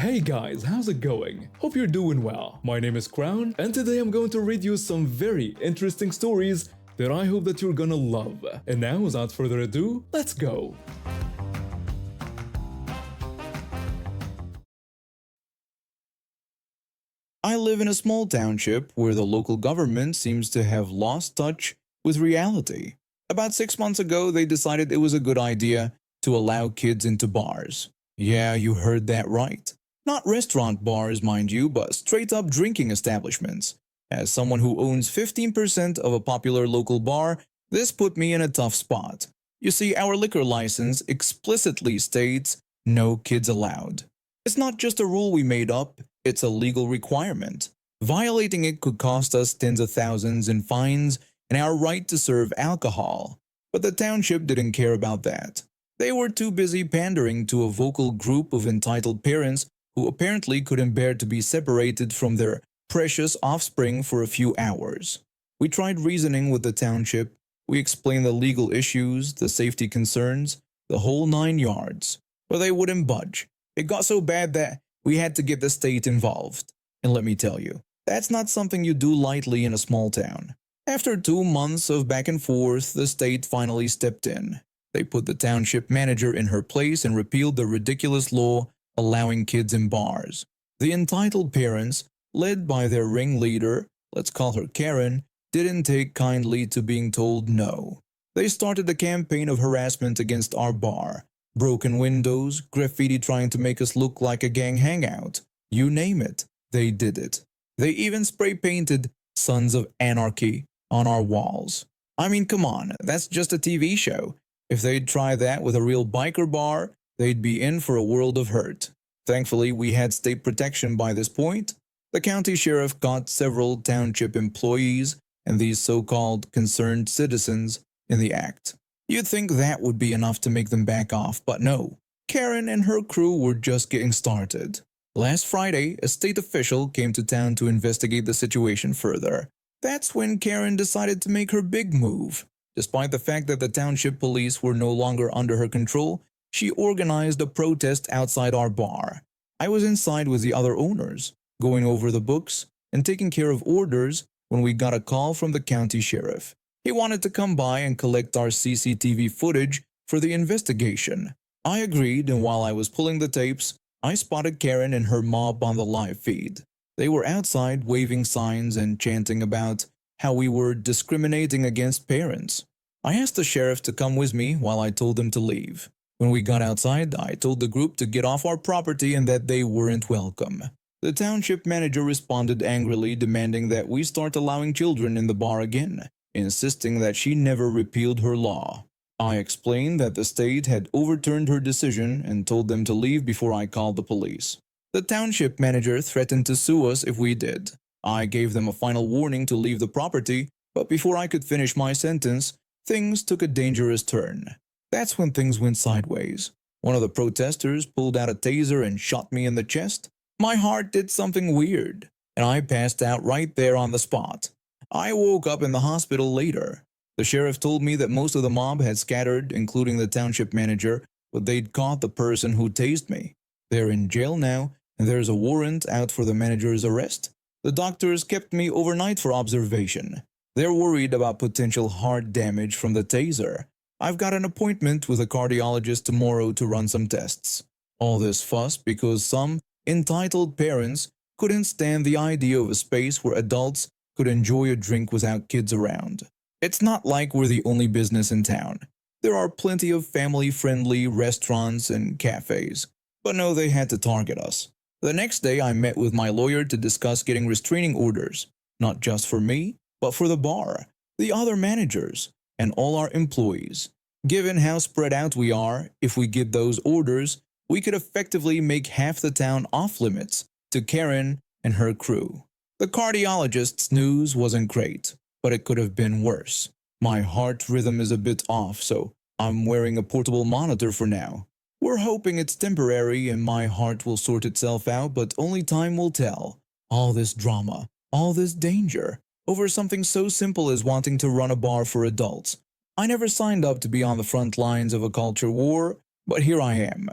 Hey guys, how's it going? Hope you're doing well. My name is Crown, and today I'm going to read you some very interesting stories that I hope that you're gonna love. And now, without further ado, let's go! I live in a small township where the local government seems to have lost touch with reality. About 6 months ago, they decided it was a good idea to allow kids into bars. Yeah, you heard that right. Not restaurant bars, mind you, but straight up drinking establishments. As someone who owns 15% of a popular local bar, this put me in a tough spot. You see, our liquor license explicitly states no kids allowed. It's not just a rule we made up, it's a legal requirement. Violating it could cost us tens of thousands in fines and our right to serve alcohol. But the township didn't care about that. They were too busy pandering to a vocal group of entitled parents who apparently couldn't bear to be separated from their precious offspring for a few hours. We tried reasoning with the township. We explained the legal issues, the safety concerns, the whole 9 yards. But they wouldn't budge. It got so bad that we had to get the state involved. And let me tell you, that's not something you do lightly in a small town. After 2 months of back and forth, the state finally stepped in. They put the township manager in her place and repealed the ridiculous law allowing kids in bars. The entitled parents, led by their ringleader, let's call her Karen, didn't take kindly to being told no. They started a campaign of harassment against our bar. Broken windows, graffiti trying to make us look like a gang hangout. You name it, they did it. They even spray painted Sons of Anarchy on our walls. I mean, come on, that's just a TV show. If they'd try that with a real biker bar, they'd be in for a world of hurt. Thankfully, we had state protection by this point. The county sheriff got several township employees and these so-called concerned citizens in the act. You'd think that would be enough to make them back off, but no. Karen and her crew were just getting started. Last Friday, a state official came to town to investigate the situation further. That's when Karen decided to make her big move. Despite the fact that the township police were no longer under her control, she organized a protest outside our bar. I was inside with the other owners, going over the books and taking care of orders when we got a call from the county sheriff. He wanted to come by and collect our CCTV footage for the investigation. I agreed, and while I was pulling the tapes, I spotted Karen and her mob on the live feed. They were outside waving signs and chanting about how we were discriminating against parents. I asked the sheriff to come with me while I told them to leave. When we got outside, I told the group to get off our property and that they weren't welcome. The township manager responded angrily, demanding that we start allowing children in the bar again, insisting that she never repealed her law. I explained that the state had overturned her decision and told them to leave before I called the police. The township manager threatened to sue us if we did. I gave them a final warning to leave the property, but before I could finish my sentence, things took a dangerous turn. That's when things went sideways. One of the protesters pulled out a taser and shot me in the chest. My heart did something weird, and I passed out right there on the spot. I woke up in the hospital later. The sheriff told me that most of the mob had scattered, including the township manager, but they'd caught the person who tased me. They're in jail now, and there's a warrant out for the manager's arrest. The doctors kept me overnight for observation. They're worried about potential heart damage from the taser. I've got an appointment with a cardiologist tomorrow to run some tests. All this fuss because some entitled parents couldn't stand the idea of a space where adults could enjoy a drink without kids around. It's not like we're the only business in town. There are plenty of family-friendly restaurants and cafes. But no, they had to target us. The next day, I met with my lawyer to discuss getting restraining orders, not just for me, but for the bar, the other managers, and all our employees. Given how spread out we are, if we get those orders, we could effectively make half the town off-limits to Karen and her crew. The cardiologist's news wasn't great, but it could have been worse. My heart rhythm is a bit off, so I'm wearing a portable monitor for now. We're hoping it's temporary and my heart will sort itself out, but only time will tell. All this drama, all this danger, over something so simple as wanting to run a bar for adults. I never signed up to be on the front lines of a culture war, but here I am.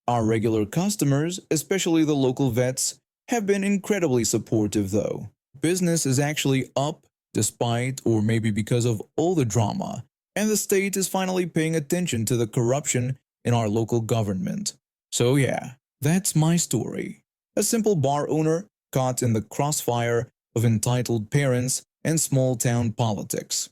Our regular customers, especially the local vets, have been incredibly supportive though. Business is actually up despite or maybe because of all the drama, and the state is finally paying attention to the corruption in our local government. So yeah, that's my story. A simple bar owner caught in the crossfire of entitled parents and small town politics.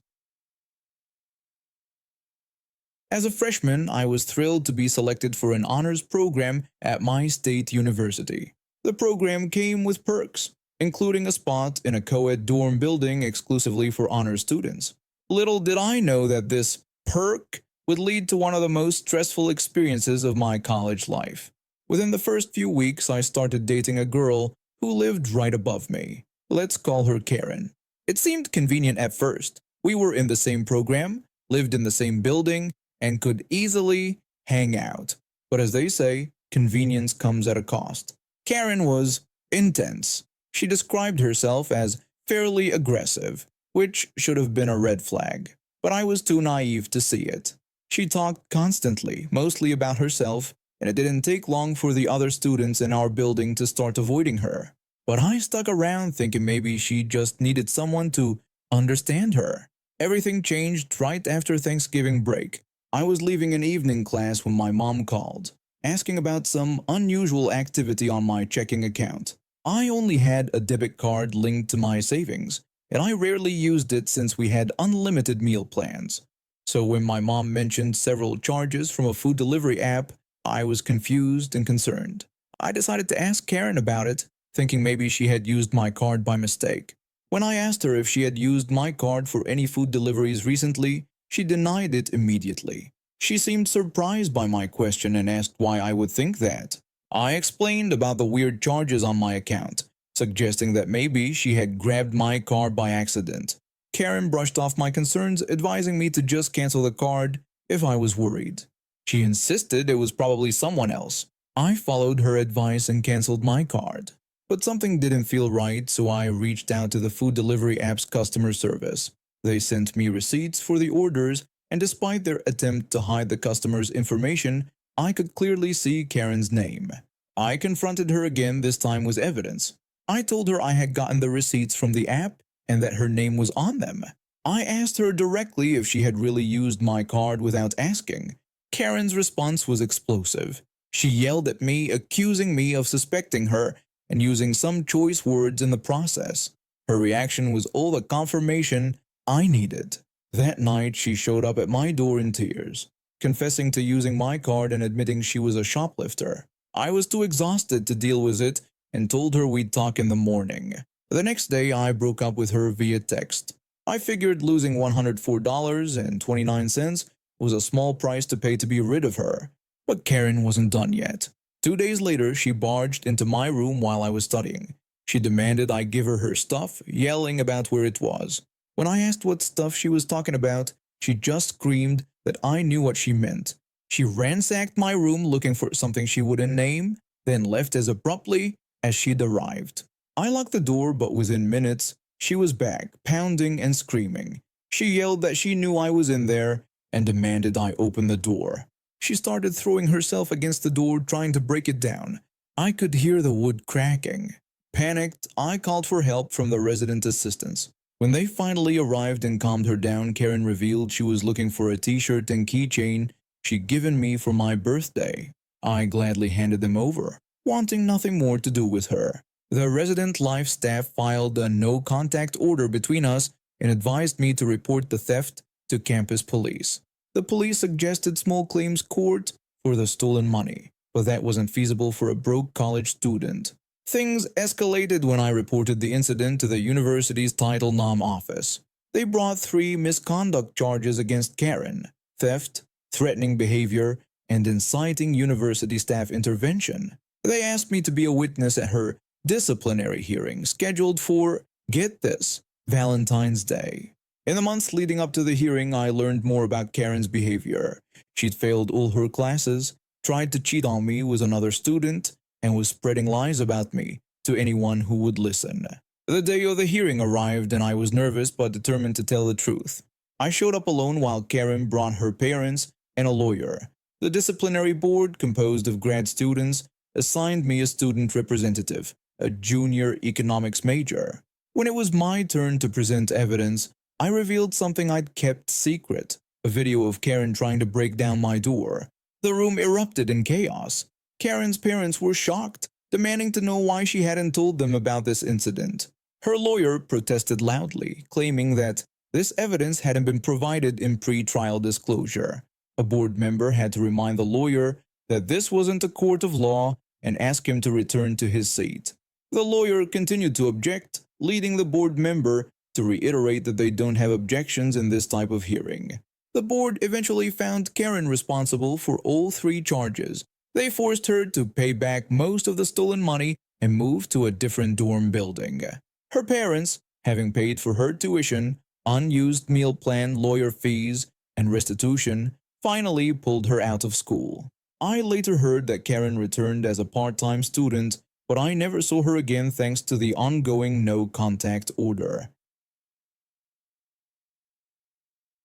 As a freshman, I was thrilled to be selected for an honors program at my state university. The program came with perks, including a spot in a co-ed dorm building exclusively for honors students. Little did I know that this perk would lead to one of the most stressful experiences of my college life. Within the first few weeks, I started dating a girl who lived right above me. Let's call her Karen. It seemed convenient at first. We were in the same program, lived in the same building, and could easily hang out. But as they say, convenience comes at a cost. Karen was intense. She described herself as fairly aggressive, which should have been a red flag, but I was too naive to see it. She talked constantly, mostly about herself, and it didn't take long for the other students in our building to start avoiding her. But I stuck around thinking maybe she just needed someone to understand her. Everything changed right after Thanksgiving break. I was leaving an evening class when my mom called, asking about some unusual activity on my checking account. I only had a debit card linked to my savings, and I rarely used it since we had unlimited meal plans. So when my mom mentioned several charges from a food delivery app, I was confused and concerned. I decided to ask Karen about it, thinking maybe she had used my card by mistake. When I asked her if she had used my card for any food deliveries recently, she denied it immediately. She seemed surprised by my question and asked why I would think that. I explained about the weird charges on my account, suggesting that maybe she had grabbed my card by accident. Karen brushed off my concerns, advising me to just cancel the card if I was worried. She insisted it was probably someone else. I followed her advice and canceled my card. But something didn't feel right, so I reached out to the food delivery app's customer service. They sent me receipts for the orders, and despite their attempt to hide the customer's information, I could clearly see Karen's name. I confronted her again, this time with evidence. I told her I had gotten the receipts from the app and that her name was on them. I asked her directly if she had really used my card without asking. Karen's response was explosive. She yelled at me, accusing me of suspecting her and using some choice words in the process. Her reaction was all the confirmation I needed. That night, she showed up at my door in tears, confessing to using my card and admitting she was a shoplifter. I was too exhausted to deal with it and told her we'd talk in the morning. The next day, I broke up with her via text. I figured losing $104.29 was a small price to pay to be rid of her. But Karen wasn't done yet. 2 days later, she barged into my room while I was studying. She demanded I give her stuff, yelling about where it was. When I asked what stuff she was talking about, she just screamed that I knew what she meant. She ransacked my room looking for something she wouldn't name, then left as abruptly as she'd arrived. I locked the door, but within minutes, she was back, pounding and screaming. She yelled that she knew I was in there and demanded I open the door. She started throwing herself against the door, trying to break it down. I could hear the wood cracking. Panicked, I called for help from the resident assistants. When they finally arrived and calmed her down, Karen revealed she was looking for a t-shirt and keychain she'd given me for my birthday. I gladly handed them over, wanting nothing more to do with her. The resident life staff filed a no-contact order between us and advised me to report the theft to campus police. The police suggested small claims court for the stolen money, but that wasn't feasible for a broke college student. Things escalated when I reported the incident to the university's Title IX office. They brought 3 misconduct charges against Karen: theft, threatening behavior, and inciting university staff intervention. They asked me to be a witness at her disciplinary hearing scheduled for, get this, Valentine's Day. In the months leading up to the hearing, I learned more about Karen's behavior. She'd failed all her classes, tried to cheat on me with another student, and was spreading lies about me to anyone who would listen. The day of the hearing arrived and I was nervous but determined to tell the truth. I showed up alone while Karen brought her parents and a lawyer. The disciplinary board, composed of grad students, assigned me a student representative, a junior economics major. When it was my turn to present evidence, I revealed something I'd kept secret, a video of Karen trying to break down my door. The room erupted in chaos. Karen's parents were shocked, demanding to know why she hadn't told them about this incident. Her lawyer protested loudly, claiming that this evidence hadn't been provided in pre-trial disclosure. A board member had to remind the lawyer that this wasn't a court of law and ask him to return to his seat. The lawyer continued to object, leading the board member to reiterate that they don't have objections in this type of hearing. The board eventually found Karen responsible for all 3 charges. They forced her to pay back most of the stolen money and move to a different dorm building. Her parents, having paid for her tuition, unused meal plan, lawyer fees, and restitution, finally pulled her out of school. I later heard that Karen returned as a part-time student, but I never saw her again thanks to the ongoing no-contact order.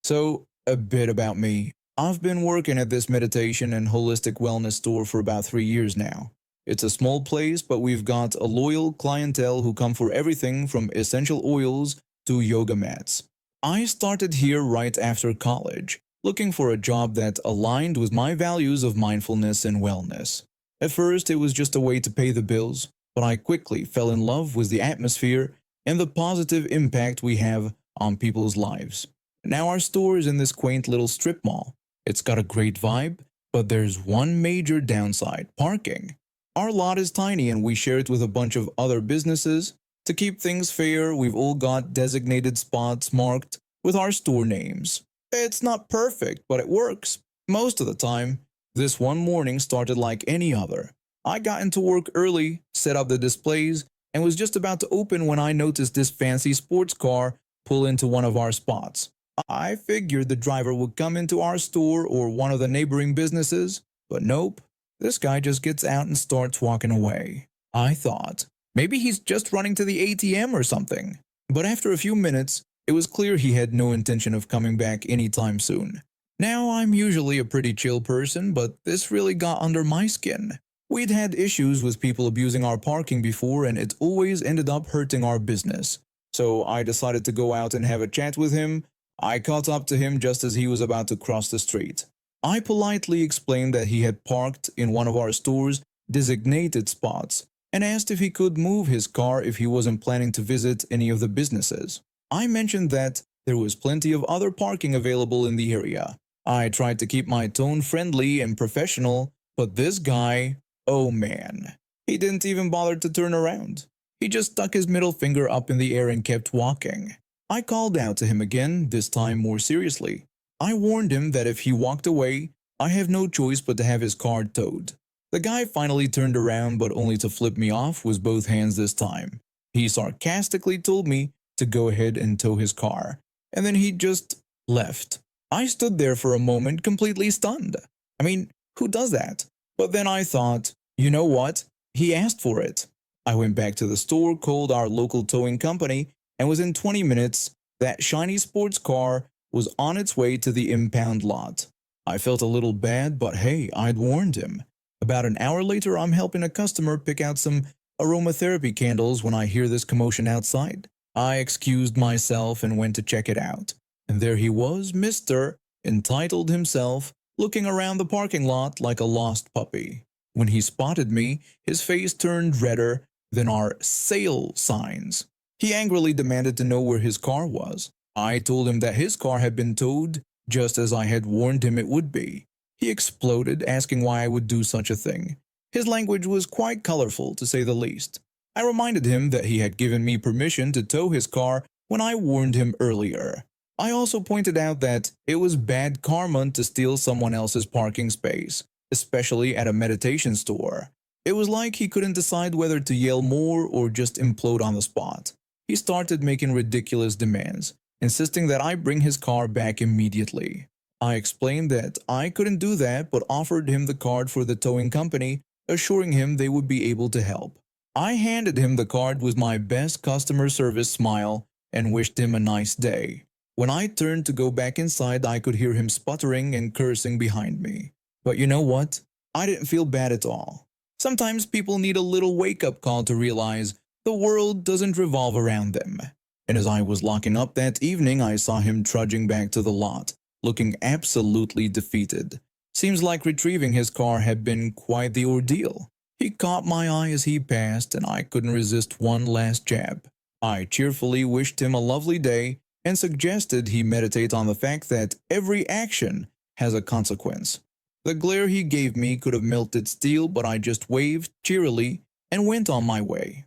So, a bit about me. I've been working at this meditation and holistic wellness store for about 3 years now. It's a small place, but we've got a loyal clientele who come for everything from essential oils to yoga mats. I started here right after college, looking for a job that aligned with my values of mindfulness and wellness. At first, it was just a way to pay the bills, but I quickly fell in love with the atmosphere and the positive impact we have on people's lives. Now our store is in this quaint little strip mall. It's got a great vibe, but there's one major downside: parking. Our lot is tiny and we share it with a bunch of other businesses. To keep things fair, we've all got designated spots marked with our store names. It's not perfect, but it works. Most of the time. This one morning started like any other. I got into work early, set up the displays, and was just about to open when I noticed this fancy sports car pull into one of our spots. I figured the driver would come into our store or one of the neighboring businesses, but nope. This guy just gets out and starts walking away. I thought, maybe he's just running to the ATM or something. But after a few minutes, it was clear he had no intention of coming back anytime soon. Now, I'm usually a pretty chill person, but this really got under my skin. We'd had issues with people abusing our parking before, and it always ended up hurting our business. So I decided to go out and have a chat with him. I caught up to him just as he was about to cross the street. I politely explained that he had parked in one of our store's designated spots and asked if he could move his car if he wasn't planning to visit any of the businesses. I mentioned that there was plenty of other parking available in the area. I tried to keep my tone friendly and professional, but this guy, oh man, he didn't even bother to turn around. He just stuck his middle finger up in the air and kept walking. I called out to him again, this time more seriously. I warned him that if he walked away, I have no choice but to have his car towed. The guy finally turned around, but only to flip me off with both hands this time. He sarcastically told me to go ahead and tow his car, and then he just left. I stood there for a moment completely stunned. I mean, who does that? But then I thought, you know what? He asked for it. I went back to the store, called our local towing company, and within 20 minutes, that shiny sports car was on its way to the impound lot. I felt a little bad, but hey, I'd warned him. About an hour later, I'm helping a customer pick out some aromatherapy candles when I hear this commotion outside. I excused myself and went to check it out. And there he was, Mr. Entitled himself, looking around the parking lot like a lost puppy. When he spotted me, his face turned redder than our sale signs. He angrily demanded to know where his car was. I told him that his car had been towed, just as I had warned him it would be. He exploded, asking why I would do such a thing. His language was quite colorful, to say the least. I reminded him that he had given me permission to tow his car when I warned him earlier. I also pointed out that it was bad karma to steal someone else's parking space, especially at a meditation store. It was like he couldn't decide whether to yell more or just implode on the spot. He started making ridiculous demands, insisting that I bring his car back immediately. I explained that I couldn't do that, but offered him the card for the towing company, assuring him they would be able to help. I handed him the card with my best customer service smile and wished him a nice day. When I turned to go back inside, I could hear him sputtering and cursing behind me. But you know what? I didn't feel bad at all. Sometimes people need a little wake-up call to realize the world doesn't revolve around them. And as I was locking up that evening, I saw him trudging back to the lot, looking absolutely defeated. Seems like retrieving his car had been quite the ordeal. He caught my eye as he passed, and I couldn't resist one last jab. I cheerfully wished him a lovely day and suggested he meditate on the fact that every action has a consequence. The glare he gave me could have melted steel, but I just waved cheerily and went on my way.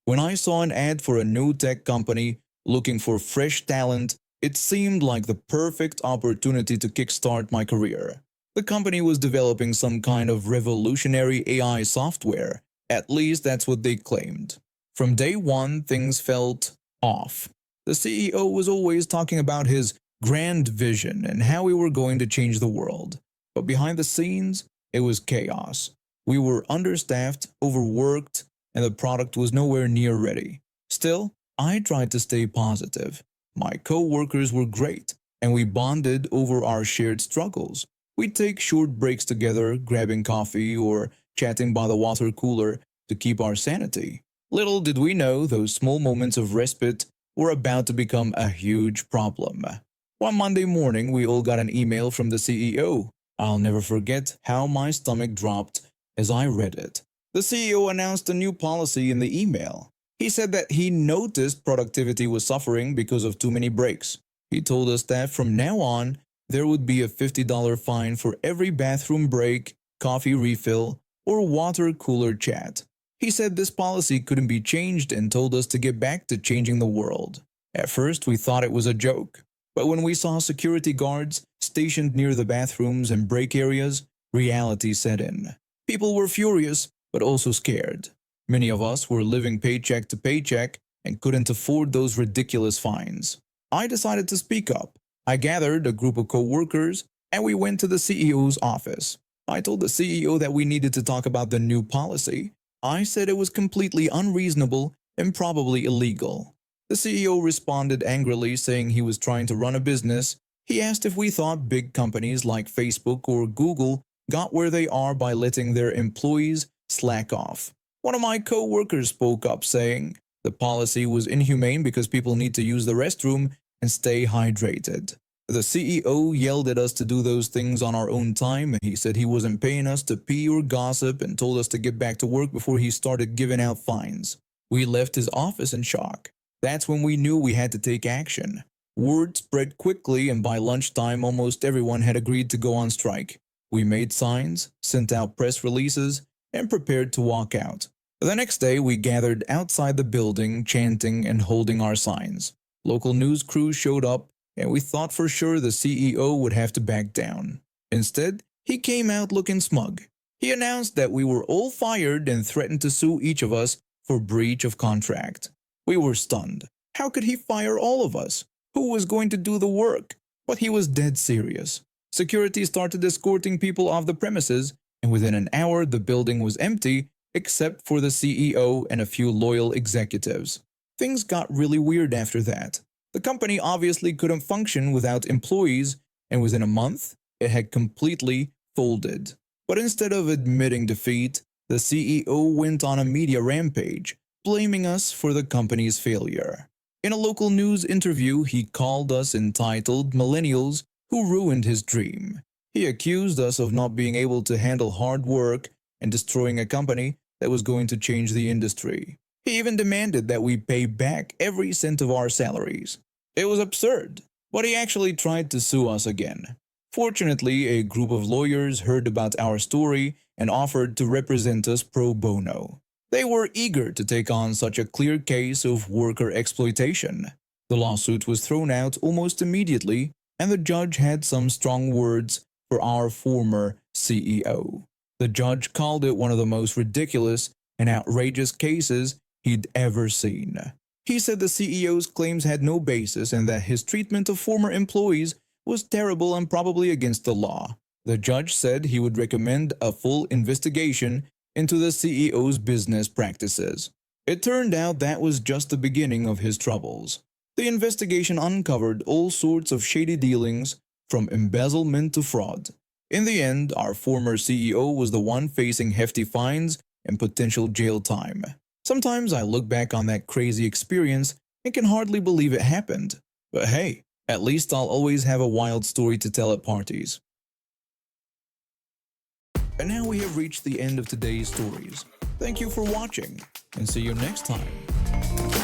When I saw an ad for a new tech company looking for fresh talent, it seemed like the perfect opportunity to kickstart my career. The company was developing some kind of revolutionary AI software. At least that's what they claimed. From day one, things felt off. The CEO was always talking about his grand vision and how we were going to change the world. But behind the scenes, it was chaos. We were understaffed, overworked, and the product was nowhere near ready. Still, I tried to stay positive. My co-workers were great, and we bonded over our shared struggles. We'd take short breaks together, grabbing coffee or chatting by the water cooler to keep our sanity. Little did we know those small moments of respite were about to become a huge problem. One Monday morning, we all got an email from the CEO. I'll never forget how my stomach dropped as I read it. The CEO announced a new policy in the email. He said that he noticed productivity was suffering because of too many breaks. He told us that from now on, there would be a $50 fine for every bathroom break, coffee refill, or water cooler chat. He said this policy couldn't be changed and told us to get back to changing the world. At first, we thought it was a joke. But when we saw security guards stationed near the bathrooms and break areas, reality set in. People were furious, but also scared. Many of us were living paycheck to paycheck and couldn't afford those ridiculous fines. I decided to speak up. I gathered a group of co-workers and we went to the CEO's office. I told the CEO that we needed to talk about the new policy. I said it was completely unreasonable and probably illegal. The CEO responded angrily, saying he was trying to run a business. He asked if we thought big companies like Facebook or Google got where they are by letting their employees slack off. One of my co-workers spoke up, saying the policy was inhumane because people need to use the restroom and stay hydrated. The CEO yelled at us to do those things on our own time. He said he wasn't paying us to pee or gossip and told us to get back to work before he started giving out fines. We left his office in shock. That's when we knew we had to take action. Word spread quickly, and by lunchtime almost everyone had agreed to go on strike. We made signs, sent out press releases, and prepared to walk out. The next day we gathered outside the building, chanting and holding our signs. Local news crews showed up, and we thought for sure the CEO would have to back down. Instead, he came out looking smug. He announced that we were all fired and threatened to sue each of us for breach of contract. We were stunned. How could he fire all of us? Who was going to do the work? But he was dead serious. Security started escorting people off the premises, and within an hour the building was empty except for the CEO and a few loyal executives. Things got really weird after that. The company obviously couldn't function without employees, and within a month, it had completely folded. But instead of admitting defeat, the CEO went on a media rampage, blaming us for the company's failure. In a local news interview, he called us entitled millennials who ruined his dream. He accused us of not being able to handle hard work and destroying a company that was going to change the industry. He even demanded that we pay back every cent of our salaries. It was absurd, but he actually tried to sue us again. Fortunately, a group of lawyers heard about our story and offered to represent us pro bono. They were eager to take on such a clear case of worker exploitation. The lawsuit was thrown out almost immediately, and the judge had some strong words for our former CEO. The judge called it one of the most ridiculous and outrageous cases he'd ever seen. He said the CEO's claims had no basis and that his treatment of former employees was terrible and probably against the law. The judge said he would recommend a full investigation into the CEO's business practices. It turned out that was just the beginning of his troubles. The investigation uncovered all sorts of shady dealings, from embezzlement to fraud. In the end, our former CEO was the one facing hefty fines and potential jail time. Sometimes I look back on that crazy experience and can hardly believe it happened. But hey, at least I'll always have a wild story to tell at parties. And now we have reached the end of today's stories. Thank you for watching, and see you next time.